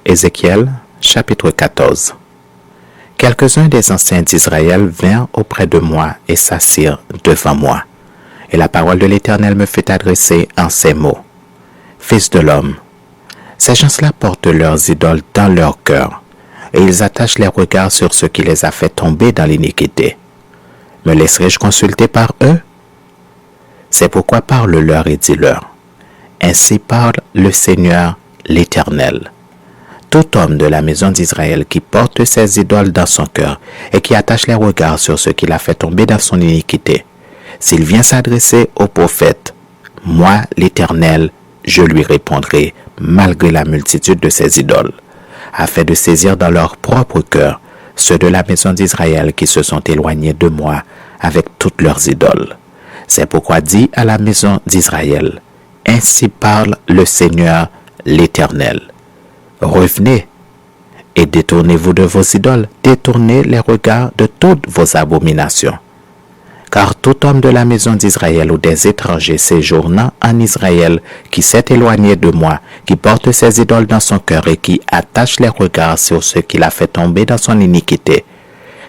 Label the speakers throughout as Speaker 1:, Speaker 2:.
Speaker 1: Ézéchiel, chapitre 14. Quelques-uns des anciens d'Israël vinrent auprès de moi et s'assirent devant moi. Et la parole de l'Éternel me fut adressée en ces mots. Fils de l'homme, ces gens-là portent leurs idoles dans leur cœur, et ils attachent les regards sur ce qui les a fait tomber dans l'iniquité. Me laisserai-je consulter par eux? C'est pourquoi parle-leur et dis-leur. Ainsi parle le Seigneur l'Éternel. Tout homme de la maison d'Israël qui porte ses idoles dans son cœur et qui attache les regards sur ce qu'il a fait tomber dans son iniquité, s'il vient s'adresser au prophète, moi, l'Éternel, je lui répondrai malgré la multitude de ses idoles, afin de saisir dans leur propre cœur ceux de la maison d'Israël qui se sont éloignés de moi avec toutes leurs idoles. C'est pourquoi dis à la maison d'Israël, ainsi parle le Seigneur l'Éternel. Revenez et détournez-vous de vos idoles, détournez les regards de toutes vos abominations. Car tout homme de la maison d'Israël ou des étrangers séjournant en Israël qui s'est éloigné de moi, qui porte ses idoles dans son cœur et qui attache les regards sur ce qu'il a fait tomber dans son iniquité,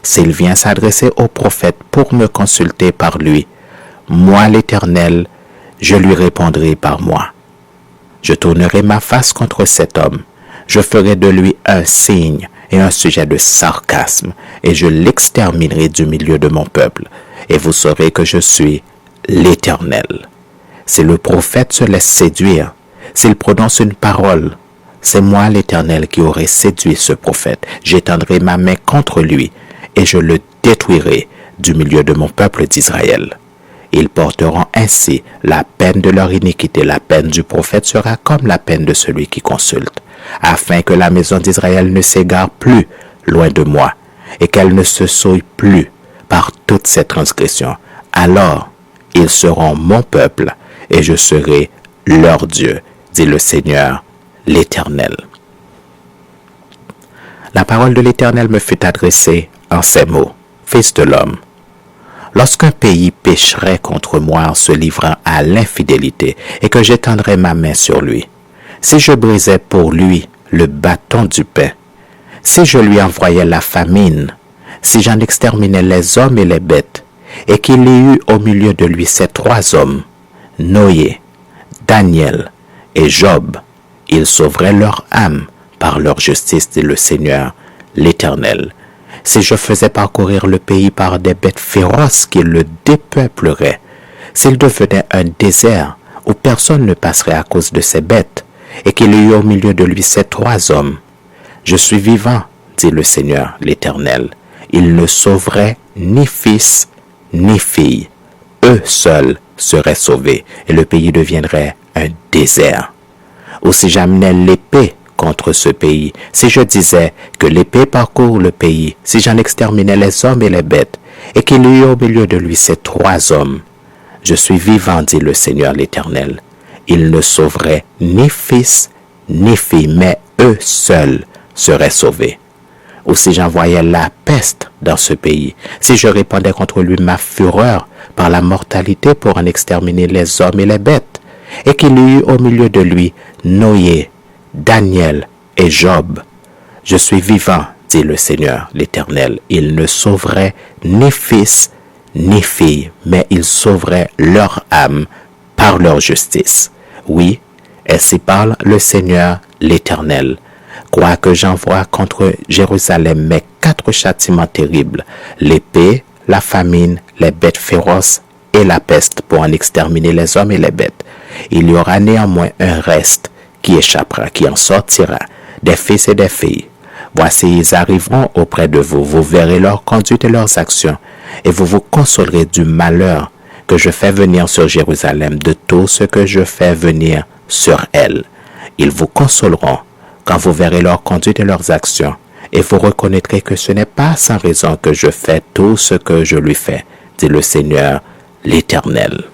Speaker 1: s'il vient s'adresser au prophète pour me consulter par lui, moi l'Éternel, je lui répondrai par moi. Je tournerai ma face contre cet homme. Je ferai de lui un signe et un sujet de sarcasme, et je l'exterminerai du milieu de mon peuple, et vous saurez que je suis l'Éternel. Si le prophète se laisse séduire, s'il prononce une parole, c'est moi l'Éternel qui aurai séduit ce prophète. J'étendrai ma main contre lui, et je le détruirai du milieu de mon peuple d'Israël. Ils porteront ainsi la peine de leur iniquité. La peine du prophète sera comme la peine de celui qui consulte, afin que la maison d'Israël ne s'égare plus loin de moi, et qu'elle ne se souille plus par toutes ses transgressions. Alors, ils seront mon peuple, et je serai leur Dieu, dit le Seigneur, l'Éternel. La parole de l'Éternel me fut adressée en ces mots. Fils de l'homme, lorsqu'un pays pécherait contre moi en se livrant à l'infidélité et que j'étendrais ma main sur lui, si je brisais pour lui le bâton du pain, si je lui envoyais la famine, si j'en exterminais les hommes et les bêtes, et qu'il y eut au milieu de lui ces trois hommes, Noé, Daniel et Job, ils sauveraient leur âme par leur justice, dit le Seigneur, l'Éternel. Si je faisais parcourir le pays par des bêtes féroces qui le dépeupleraient, s'il devenait un désert où personne ne passerait à cause de ces bêtes, et qu'il y eut au milieu de lui ces trois hommes, je suis vivant, dit le Seigneur l'Éternel. Ils ne sauveraient ni fils ni fille. Eux seuls seraient sauvés, et le pays deviendrait un désert. Ou si j'amenais l'épée contre ce pays, si je disais que l'épée parcourt le pays, si j'en exterminais les hommes et les bêtes, et qu'il y eut au milieu de lui ces trois hommes, je suis vivant, dit le Seigneur l'Éternel. Ils ne sauveraient ni fils ni fille, mais eux seuls seraient sauvés. Ou si j'envoyais la peste dans ce pays, si je répandais contre lui ma fureur par la mortalité pour en exterminer les hommes et les bêtes, et qu'il y eut au milieu de lui Noé, Daniel et Job, je suis vivant, dit le Seigneur l'Éternel. Ils ne sauveraient ni fils ni fille, mais ils sauveraient leur âme par leur justice. Oui, ainsi parle le Seigneur l'Éternel. Quoique j'envoie contre Jérusalem mes 4 châtiments terribles, l'épée, la famine, les bêtes féroces et la peste pour en exterminer les hommes et les bêtes, il y aura néanmoins un reste qui échappera, qui en sortira, des fils et des filles. Voici, ils arriveront auprès de vous, vous verrez leur conduite et leurs actions, et vous vous consolerez du malheur que je fais venir sur Jérusalem, de tout ce que je fais venir sur elle. Ils vous consoleront quand vous verrez leur conduite et leurs actions, et vous reconnaîtrez que ce n'est pas sans raison que je fais tout ce que je lui fais, dit le Seigneur l'Éternel.